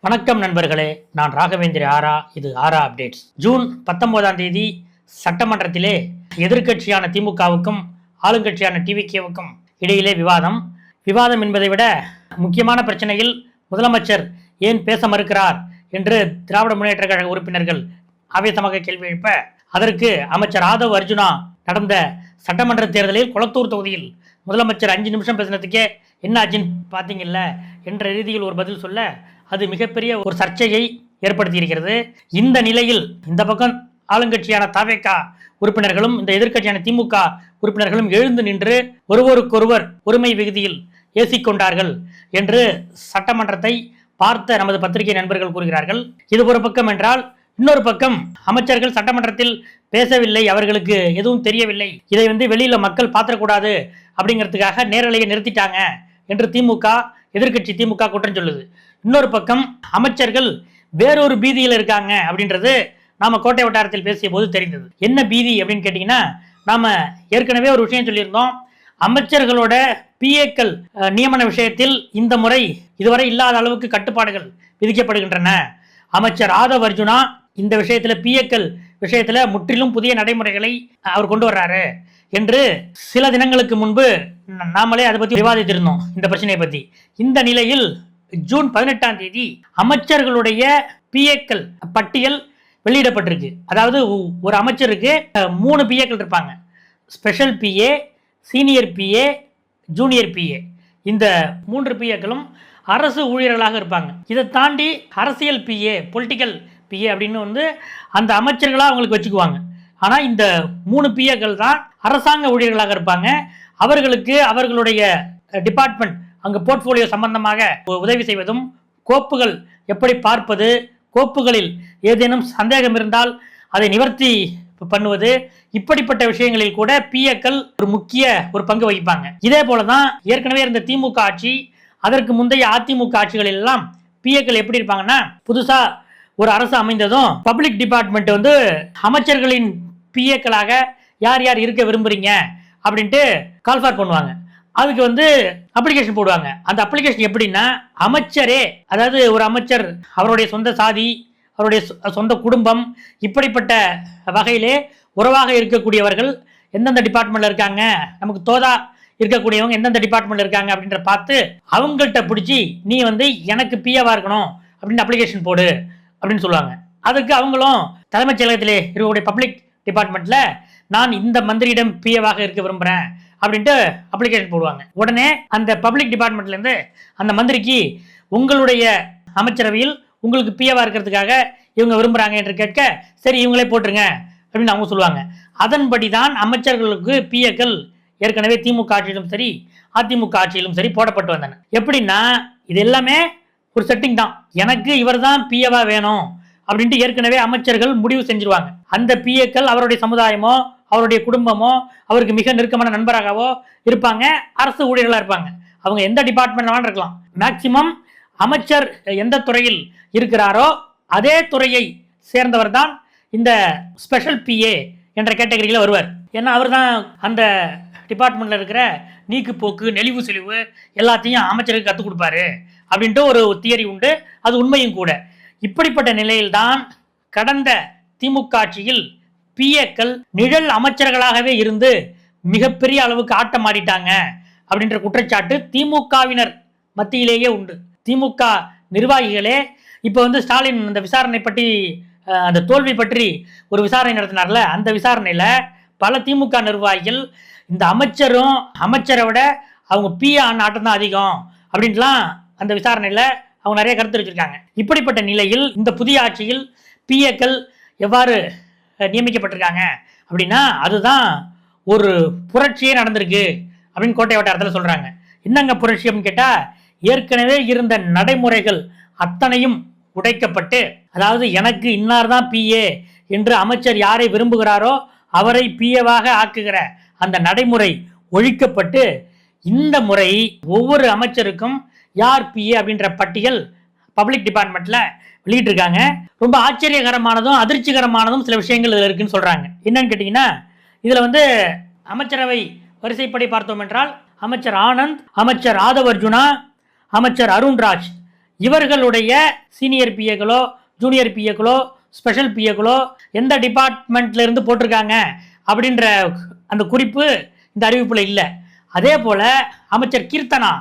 வணக்கம் நண்பர்களே, நான் ராகவேந்திர ஆரா. இது ஆரா அப்டேட்ஸ். ஜூன் 19ஆம் தேதி சட்டமன்றத்திலே எதிர்க்கட்சியான திமுகவுக்கும் ஆளுங்கட்சியான டிவிகேவுக்கும் இடையிலே விவாதம் என்பதை விட முக்கியமான பிரச்சனையில் முதலமைச்சர் ஏன் பேச மறுக்கிறார் என்று திராவிட முன்னேற்ற கழக உறுப்பினர்கள் ஆவேசமாக கேள்வி எழுப்ப, அதற்கு அமைச்சர் ஆதவ் அர்ஜுனா நடந்த சட்டமன்ற தேர்தலில் கொளத்தூர் தொகுதியில் முதலமைச்சர் 5 நிமிஷம் பேசினதுக்கே என்ன ஆச்சுன்னு பார்த்தீங்கல்ல என்ற ரீதியில் ஒரு பதில் சொல்ல, அது மிகப்பெரிய ஒரு சர்ச்சையை ஏற்படுத்தி இருக்கிறது. இந்த நிலையில் இந்த பக்கம் ஆளுங்கட்சியான தவேகா உறுப்பினர்களும் இந்த எதிர்க்கட்சியான திமுக உறுப்பினர்களும் எழுந்து நின்று ஒருவருக்கொருவர் ஒருமை விகுதியில் ஏசிக்கொண்டார்கள் என்று சட்டமன்றத்தை பார்த்த நமது பத்திரிகை நண்பர்கள் கூறுகிறார்கள். இது ஒரு பக்கம் என்றால், இன்னொரு பக்கம் அமைச்சர்கள் சட்டமன்றத்தில் பேசவில்லை, அவர்களுக்கு எதுவும் தெரியவில்லை, இதை வெளியில மக்கள் பார்த்துடக்கூடாது அப்படிங்கிறதுக்காக நேரலையை நிறுத்திட்டாங்க என்று எதிர்க்கட்சி திமுக குற்றம் சொல்லுது. இன்னொரு பக்கம் அமைச்சர்கள் வேறொரு பீதியில் இருக்காங்க அப்படின்றது நாம கோட்டை வட்டாரத்தில் பேசிய போது தெரிந்தது. என்ன பீதி அப்படின்னு கேட்டீங்கன்னா, நாம ஏற்கனவே ஒரு விஷயம் சொல்லியிருந்தோம். அமைச்சர்களோட பிஏக்கள் நியமன விஷயத்தில் இந்த முறை இதுவரை இல்லாத அளவுக்கு கட்டுப்பாடுகள் விதிக்கப்படுகின்றன. அமைச்சர் ஆதவ் அர்ஜுனா இந்த விஷயத்துல பிஏக்கள் விஷயத்துல முற்றிலும் புதிய நடைமுறைகளை அவர் கொண்டு வர்றாரு என்று சில தினங்களுக்கு முன்பு நாமளே அதை பத்தி விவாதித்திருந்தோம், இந்த பிரச்சனையை பத்தி. இந்த நிலையில் ஜூன் 18ஆம் தேதி அமைச்சர்களுடைய பிஏக்கள் பட்டியல் வெளியிடப்பட்டிருக்கு. அதாவது ஒரு அமைச்சருக்கு 3 பிஏக்கள் இருப்பாங்க. Special PA, senior PA, junior PA. இந்த 3 பிஏக்களும் அரசு ஊழியர்களாக இருப்பாங்க. இதை தாண்டி அரசியல் பிஏ, பொலிட்டிக்கல் பிஏ அப்படின்னு அந்த அமைச்சர்களாக அவங்களுக்கு வச்சுக்குவாங்க. ஆனால் இந்த 3 பிஏக்கள் தான் அரசாங்க ஊழியர்களாக இருப்பாங்க. அவர்களுக்கு அவர்களுடைய டிபார்ட்மெண்ட் அங்கே போர்ட்ஃபோலியோ சம்பந்தமாக உதவி செய்வதும், கோப்புகள் எப்படி பார்ப்பது, கோப்புகளில் ஏதேனும் சந்தேகம் இருந்தால் அதை நிவர்த்தி பண்ணுவது, இப்படிப்பட்ட விஷயங்களில் கூட பிஏக்கள் ஒரு முக்கிய பங்கு வகிப்பாங்க. இதே போலதான் ஏற்கனவே இருந்த திமுக ஆட்சி, அதற்கு முந்தைய அதிமுக ஆட்சிகளில் எல்லாம் பிஏக்கள் எப்படி இருப்பாங்கன்னா, புதுசா ஒரு அரசு அமைந்ததும் பப்ளிக் டிபார்ட்மெண்ட் அமைச்சர்களின் பிஏக்களாக யார் யார் இருக்க விரும்புறீங்க அப்படின்ட்டு கால்ஃபார் பண்ணுவாங்க. அதுக்கு அப்ளிகேஷன் போடுவாங்க. அந்த அப்ளிகேஷன் எப்படின்னா, அமைச்சரே, அதாவது ஒரு அமைச்சர் அவருடைய சொந்த சாதி, அவருடைய சொந்த குடும்பம், இப்படிப்பட்ட வகையிலே உறவாக இருக்கக்கூடியவர்கள் எந்தெந்த டிபார்ட்மெண்ட்ல இருக்காங்க, நமக்கு தோதா இருக்கக்கூடியவங்க எந்தெந்த டிபார்ட்மெண்ட்ல இருக்காங்க அப்படின்ற பார்த்து அவங்கள்ட்ட பிடிச்சி நீ எனக்கு பிஏவா இருக்கணும் அப்படின்னு அப்ளிகேஷன் போடு அப்படின்னு சொல்லுவாங்க. அதுக்கு அவங்களும் தலைமைச் செயலகத்திலே இருக்கக்கூடிய பப்ளிக் டிபார்ட்மெண்ட்ல நான் இந்த மந்திரியிடம் பிஏவாக இருக்க விரும்புறேன் அப்படின்ட்டு அப்ளிகேஷன் போடுவாங்க. உடனே அந்த பப்ளிக் டிபார்ட்மெண்ட்ல இருந்து அந்த மந்திரிக்கு உங்களுடைய அமைச்சரவையில் உங்களுக்கு பிஏவா இருக்கிறதுக்காக இவங்க விரும்புறாங்க என்று கேட்க, சரி இவங்களே போட்டுருங்க அப்படின்னு அவங்க சொல்லுவாங்க. அதன்படி தான் அமைச்சர்களுக்கு பிஏக்கள் ஏற்கனவே திமுக ஆட்சியிலும் சரி அதிமுக ஆட்சியிலும் சரி போடப்பட்டு வந்தன. எப்படின்னா, இது எல்லாமே ஒரு செட்டிங் தான். எனக்கு இவர் தான் பிஏவா வேணும் அப்படின்ட்டு ஏற்கனவே அமைச்சர்கள் முடிவு செஞ்சிருவாங்க. அந்த பிஏக்கள் அவருடைய சமுதாயமோ அவருடைய குடும்பமோ அவருக்கு மிக நெருக்கமான நண்பராகவோ இருப்பாங்க, அரசு ஊழியர்களாக இருப்பாங்க. அவங்க எந்த டிபார்ட்மெண்ட் இருக்கலாம். மேக்சிமம் அமைச்சர் எந்த துறையில் இருக்கிறாரோ அதே துறையை சேர்ந்தவர் தான் இந்த ஸ்பெஷல் பிஏ என்ற கேட்டகரியில் வருவார். ஏன்னா அவர் தான் அந்த டிபார்ட்மெண்ட்ல இருக்கிற நீக்கு போக்கு, நெளிவு செழிவு எல்லாத்தையும் அமைச்சருக்கு கற்றுக் கொடுப்பாரு அப்படின்ட்டு ஒரு தியரி உண்டு. அது உண்மையும் கூட. இப்படிப்பட்ட நிலையில்தான் கடந்த திமுக ஆட்சியில் பிஏக்கள் நிழல் அமைச்சர்களாகவே இருந்து மிகப்பெரிய அளவுக்கு ஆட்டம் ஆடிட்டாங்க அப்படின்ற குற்றச்சாட்டு திமுகவினர் மத்தியிலேயே உண்டு. திமுக நிர்வாகிகளே இப்போ ஸ்டாலின் அந்த விசாரணை பற்றி, அந்த தோல்வி பற்றி ஒரு விசாரணை நடத்தினார்ல, அந்த விசாரணையில பல திமுக நிர்வாகிகள் இந்த அமைச்சரை விட அவங்க பிஏ ஆட்டம் தான் அதிகம் அப்படின்ட்டுலாம் அந்த விசாரணையில அவங்க நிறைய கருத்து வச்சிருக்காங்க. இப்படிப்பட்ட நிலையில் இந்த புதிய ஆட்சியில் பிஏக்கள் எவ்வாறு நியமிக்கப்பட்டிருக்காங்க அப்படின்னா, அதுதான் ஒரு புரட்சியே நடந்திருக்கு அப்படின்னு கோட்டை வட்டாரத்தில் சொல்றாங்க. என்னங்க புரட்சி அப்படின்னு கேட்டா, ஏற்கனவே இருந்த நடைமுறைகள் அத்தனையும் உடைக்கப்பட்டு, அதாவது எனக்கு இன்னார் தான் பிஏ என்று அமைச்சர் யாரை விரும்புகிறாரோ அவரை பிஏவாக ஆக்குகிற அந்த நடைமுறை ஒழிக்கப்பட்டு, இந்த முறை ஒவ்வொரு அமைச்சருக்கும் யார் பிஏ அப்படின்ற பட்டியல் பப்ளிக் டிபார்ட்மெண்ட்ல வெளியிட்டிருக்காங்க. ரொம்ப ஆச்சரியகரமானதும் அதிர்ச்சிகரமானதும் சில விஷயங்கள் இதில் இருக்குன்னு சொல்றாங்க. என்னன்னு கேட்டீங்கன்னா, இதுல அமைச்சரவை வரிசைப்படி பார்த்தோம் என்றால் அமைச்சர் ஆனந்த், அமைச்சர் ஆதவ் அர்ஜுனா, அமைச்சர் அருண்ராஜ் இவர்களுடைய சீனியர் பிஏக்களோ ஜூனியர் பிஏக்களோ ஸ்பெஷல் பிஏக்களோ எந்த டிபார்ட்மெண்ட்ல இருந்து போட்டிருக்காங்க அப்படின்ற அந்த குறிப்பு இந்த அறிவிப்புல இல்லை. அதே போல அமைச்சர் கீர்த்தனா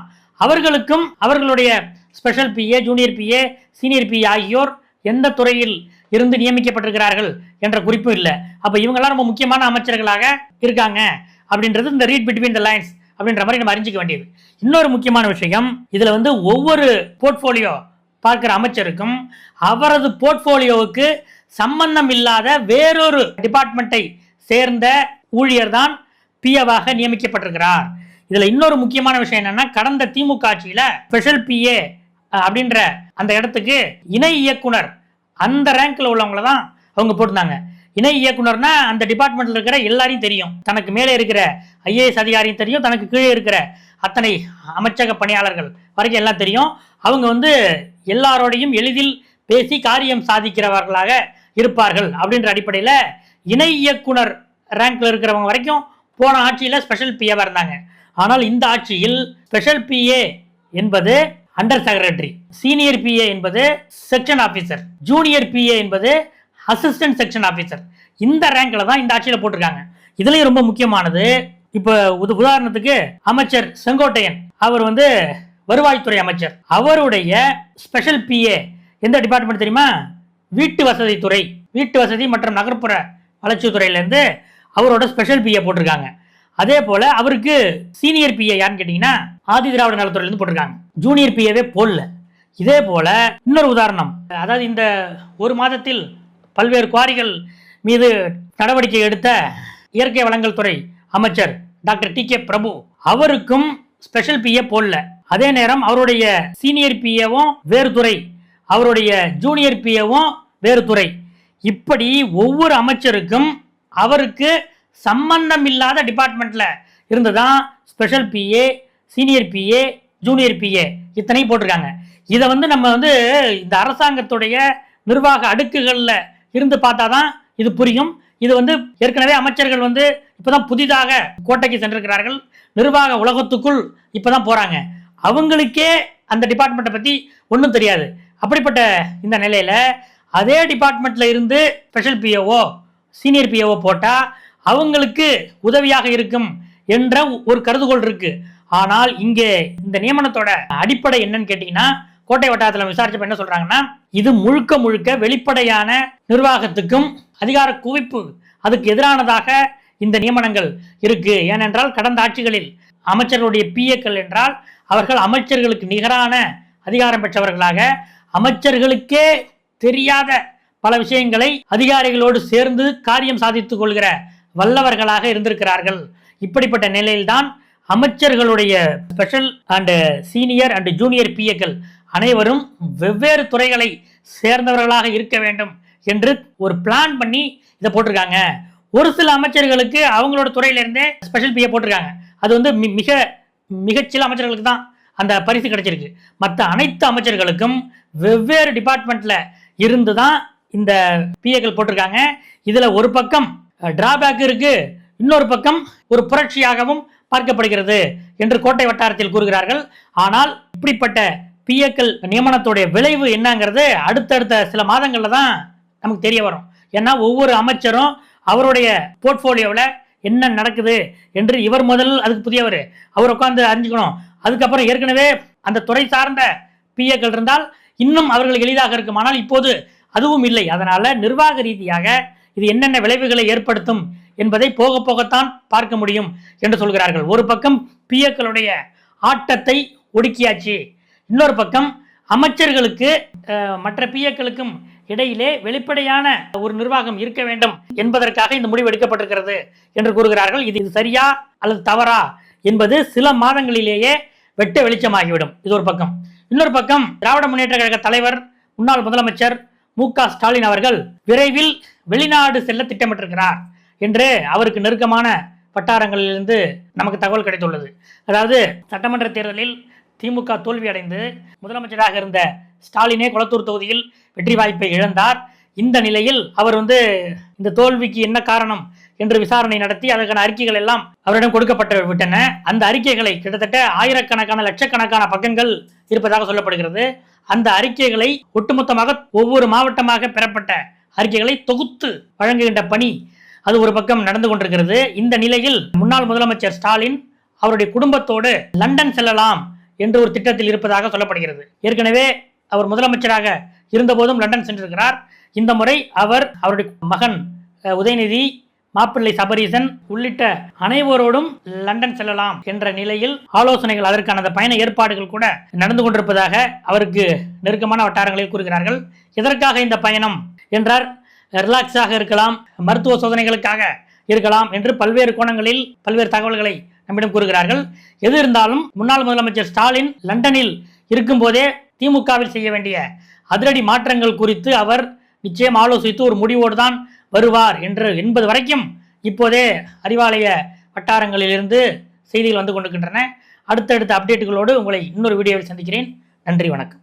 அவர்களுக்கும் அவர்களுடைய special PA junior PA senior PA ஆகியோர் எந்த துறையில் இருந்து நியமிக்கப்பட்டிருக்கிறார்கள் என்ற குறிப்பும் இல்லை. அப்ப இவங்கெல்லாம் ரொம்ப முக்கியமான அமைச்சர்களாக இருக்காங்க அப்படின்றது இந்த ரீட் பிட்வீன் த லைன்ஸ் அப்படின்ற மாதிரி நம்ம அறிஞ்சிக்க வேண்டியது. இன்னொரு முக்கியமான விஷயம், இதுல ஒவ்வொரு போர்ட்போலியோ பார்க்கிற அமைச்சருக்கும் அவரது போர்ட்போலியோவுக்கு சம்பந்தம் இல்லாத வேறொரு டிபார்ட்மெண்ட்டை சேர்ந்த ஊழியர் தான் பிஏவாக நியமிக்கப்பட்டிருக்கிறார். இதுல இன்னொரு முக்கியமான விஷயம் என்னன்னா, கடந்த திமுக ஆட்சியில ஸ்பெஷல் பிஏ அப்படின்ற அந்த இடத்துக்கு இணை இயக்குனர் அந்த ரேங்க்ல உள்ளவங்கள தான் அவங்க போட்டிருந்தாங்க. இணை இயக்குனர்னா அந்த டிபார்ட்மெண்ட்ல இருக்கிற எல்லாரையும் தெரியும், தனக்கு மேலே இருக்கிற ஐஏஎஸ் அதிகாரியும் தெரியும், தனக்கு கீழே இருக்கிற அத்தனை அமைச்சக பணியாளர்கள் வரைக்கும் எல்லாம் தெரியும். அவங்க எல்லாரோடையும் எளிதில் பேசி காரியம் சாதிக்கிறவர்களாக இருப்பார்கள் அப்படின்ற அடிப்படையில் இணை இயக்குனர் ரேங்க்ல இருக்கிறவங்க வரைக்கும் போன ஆட்சியில் ஸ்பெஷல் பிஏவா இருந்தாங்க. ஆனால் இந்த ஆட்சியில் ஸ்பெஷல் பிஏ என்பது அண்டர் செக்ரட்டரி, சீனியர் பிஏ என்பது செக்ஷன் ஆபீசர், ஜூனியர் பிஏ என்பது அசிஸ்டன்ட் செக்ஷன் ஆபீசர். இந்த ரேங்க்ல தான் இந்த ஆட்சியில் போட்டிருக்காங்க. இதுலயும் ரொம்ப முக்கியமானது, இப்ப உதாரணத்துக்கு அமைச்சர் செங்கோட்டையன் அவர் வருவாய்த்துறை அமைச்சர், அவருடைய ஸ்பெஷல் பிஏ எந்த டிபார்ட்மெண்ட் தெரியுமா? வீட்டு வசதி துறை, வீட்டு வசதி மற்றும் நகர்ப்புற வளர்ச்சித்துறையில இருந்து அவரோட ஸ்பெஷல் பிஏ போட்டிருக்காங்க. அதே போல அவருக்கு சீனியர் பிஏ யாருன்னு கேட்டீங்கன்னா ஆதி திராவிட நலத்துறையில இருந்து போட்டிருக்காங்க, ஜூனியர் பிஏவே போடல. இதே போல இன்னொரு உதாரணம், அதாவது இந்த ஒரு மாதத்தில் பல்வேறு குவாரிகள் மீது நடவடிக்கை எடுத்த இயற்கை வளங்கள் துறை அமைச்சர் டாக்டர் டி.கே. பிரபு அவருக்கும் ஸ்பெஷல் பிஏ போடல. அதே நேரம் அவருடைய சீனியர் பிஏவும் வேறு துறை, அவருடைய ஜூனியர் பிஏவும் வேறு துறை. இப்படி ஒவ்வொரு அமைச்சருக்கும் அவருக்கு சம்பந்தம் இல்லாத டிபார்ட்மெண்ட்ல இருந்துதான் special PA, senior PA, junior PA இத்தனையும் போட்டிருக்காங்க. இதை நம்ம இந்த அரசாங்கத்துடைய நிர்வாக அடுக்குகள்ல இருந்து பார்த்தாதான் இது புரியும். இது ஏற்கனவே அமைச்சர்கள் இப்பதான் புதிதாக கோட்டைக்கு சென்றிருக்கிறார்கள், நிர்வாக உலகத்துக்குள் இப்பதான் போறாங்க, அவங்களுக்கே அந்த டிபார்ட்மெண்ட்டை பத்தி ஒன்றும் தெரியாது. அப்படிப்பட்ட இந்த நிலையில அதே டிபார்ட்மெண்ட்ல இருந்து ஸ்பெஷல் பிஏஓ சீனியர் பிஏஓ போட்டா அவங்களுக்கு உதவியாக இருக்கும் என்ற ஒரு கருதுகோள் இருக்கு. ஆனால் இங்கே இந்த நியமனத்தோட அடிப்படை என்னன்னு கேட்டீங்கன்னா, கோட்டை வட்டாரத்தில் விசாரிச்சப்ப என்ன சொல்றாங்கன்னா, இது முழுக்க முழுக்க வெளிப்படையான நிர்வாகத்துக்கும் அதிகார குவிப்பு அதுக்கு எதிரானதாக இந்த நியமனங்கள் இருக்கு. ஏனென்றால் கடந்த ஆட்சிகளில் அமைச்சர்களுடைய பிஏக்கள் என்றால் அவர்கள் அமைச்சர்களுக்கு நிகரான அதிகாரம் பெற்றவர்களாக அமைச்சர்களுக்கே தெரியாத பல விஷயங்களை அதிகாரிகளோடு சேர்ந்து காரியம் சாதித்துக் கொள்கிற வல்லவர்களாக இருந்திருக்கிறார்கள். இப்படிப்பட்ட நிலையில்தான் அமைச்சர்களுடைய special and senior and junior பிஏக்கள் அனைவரும் வெவ்வேறு துறைகளை சேர்ந்தவர்களாக இருக்க வேண்டும் என்று ஒரு பிளான் பண்ணி இதை போட்டிருக்காங்க. ஒரு சில அமைச்சர்களுக்கு அவங்களோட துறையிலிருந்தே ஸ்பெஷல் பிஏ போட்டிருக்காங்க. அது மிகச்சில அமைச்சர்களுக்கு தான் அந்த பரிசு கிடைச்சிருக்கு. மற்ற அனைத்து அமைச்சர்களுக்கும் வெவ்வேறு டிபார்ட்மெண்ட்ல இருந்து தான் இந்த பிஏக்கள் போட்டிருக்காங்க. இதுல ஒரு பக்கம் டிராபேக் இருக்கு, இன்னொரு பக்கம் ஒரு புரட்சியாகவும் பார்க்கப்படுகிறது என்று கோட்டை வட்டாரத்தில் கூறுகிறார்கள். ஆனால் இப்படிப்பட்ட பிஏக்கள் நியமனத்துடைய விளைவு என்னங்கிறது அடுத்தடுத்த சில மாதங்கள்ல தான் நமக்கு தெரிய வரும். ஏன்னா ஒவ்வொரு அமைச்சரும் அவருடைய போர்ட்போலியோவில் என்ன நடக்குது என்று இவர் முதல் அதுக்கு புதியவர் அவர் உட்காந்து அறிஞ்சுக்கணும். அதுக்கப்புறம் ஏற்கனவே அந்த துறை சார்ந்த பிஏக்கள் இருந்தால் இன்னும் அவர்களுக்கு எளிதாக இருக்கும். ஆனால் இப்போது அதுவும் இல்லை. அதனால நிர்வாக ரீதியாக இது என்னென்ன விளைவுகளை ஏற்படுத்தும் என்பதை போக போகத்தான் பார்க்க முடியும் என்று சொல்கிறார்கள். ஒரு பக்கம் பிஏக்களுடைய ஆட்டத்தை ஒடுக்கியாச்சு, இன்னொரு பக்கம் அமைச்சர்களுக்கு மற்ற பிஏக்களுக்கும் இடையிலே வெளிப்படையான ஒரு நிர்வாகம் இருக்க வேண்டும் என்பதற்காக இந்த முடிவு எடுக்கப்பட்டிருக்கிறது என்று கூறுகிறார்கள். இது சரியா அல்லது தவறா என்பது சில மாதங்களிலேயே வெட்ட வெளிச்சமாகிவிடும். இது ஒரு பக்கம். இன்னொரு பக்கம் திராவிட முன்னேற்ற கழக தலைவர் முன்னாள் முதலமைச்சர் மு.க. ஸ்டாலின் அவர்கள் விரைவில் வெளிநாடு செல்ல திட்டமிட்டிருக்கிறார் என்று அவருக்கு நெருக்கமான வட்டாரங்களிலிருந்து நமக்கு தகவல் கிடைத்துள்ளது. அதாவது சட்டமன்ற தேர்தலில் திமுக தோல்வி அடைந்து முதலமைச்சராக இருந்த ஸ்டாலினே கொளத்தூர் தொகுதியில் வெற்றி வாய்ப்பை இழந்தார். இந்த நிலையில் அவர் இந்த தோல்விக்கு என்ன காரணம் என்று விசாரணை நடத்தி அதற்கான அறிக்கைகள் எல்லாம் அவரிடம் கொடுக்கப்பட்டு விட்டன. அந்த அறிக்கைகளை கிட்டத்தட்ட ஆயிரக்கணக்கான லட்சக்கணக்கான பக்கங்கள் இருப்பதாக சொல்லப்படுகிறது. அந்த அறிக்கைகளை ஒட்டுமொத்தமாக ஒவ்வொரு மாவட்டமாக பெறப்பட்ட அறிக்கைகளை தொகுத்து வழங்குகின்ற பணி அது ஒரு பக்கம் நடந்து கொண்டிருக்கிறது. இந்த நிலையில் முன்னாள் முதலமைச்சர் ஸ்டாலின் அவருடைய குடும்பத்தோடு லண்டன் செல்லலாம் என்று ஒரு திட்டத்தில் இருப்பதாக சொல்லப்படுகிறது. ஏற்கனவே அவர் முதலமைச்சராக இருந்தபோதும் லண்டன் சென்றிருக்கிறார். இந்த முறை அவருடைய மகன் உதயநிதி, மாப்பிள்ளை சபரீசன் உள்ளிட்ட அனைவரோடும் லண்டன் செல்லலாம் என்ற நிலையில் ஆலோசனைகள், அதற்கான பயண ஏற்பாடுகள் கூட நடந்து கொண்டிருப்பதாக அவருக்கு நெருக்கமான வட்டாரங்களில் கூறுகிறார்கள். எதற்காக இந்த பயணம் என்றார், ரிலாக்ஸாக இருக்கலாம், மருத்துவ சோதனைகளுக்காக இருக்கலாம் என்று பல்வேறு கோணங்களில் பல்வேறு தகவல்களை நம்மிடம் கூறுகிறார்கள். எது இருந்தாலும் முன்னாள் முதலமைச்சர் ஸ்டாலின் லண்டனில் இருக்கும் போதே திமுகவில் செய்ய வேண்டிய அதிரடி மாற்றங்கள் குறித்து அவர் நிச்சயம் ஆலோசித்து ஒரு முடிவோடு தான் வருவார் என்பது வரைக்கும் இப்போதே அறிவாலய வட்டாரங்களிலிருந்து செய்திகள் வந்து கொண்டிருக்கின்றன. அடுத்தடுத்த அப்டேட்டுகளோடு உங்களை இன்னொரு வீடியோவில் சந்திக்கிறேன். நன்றி, வணக்கம்.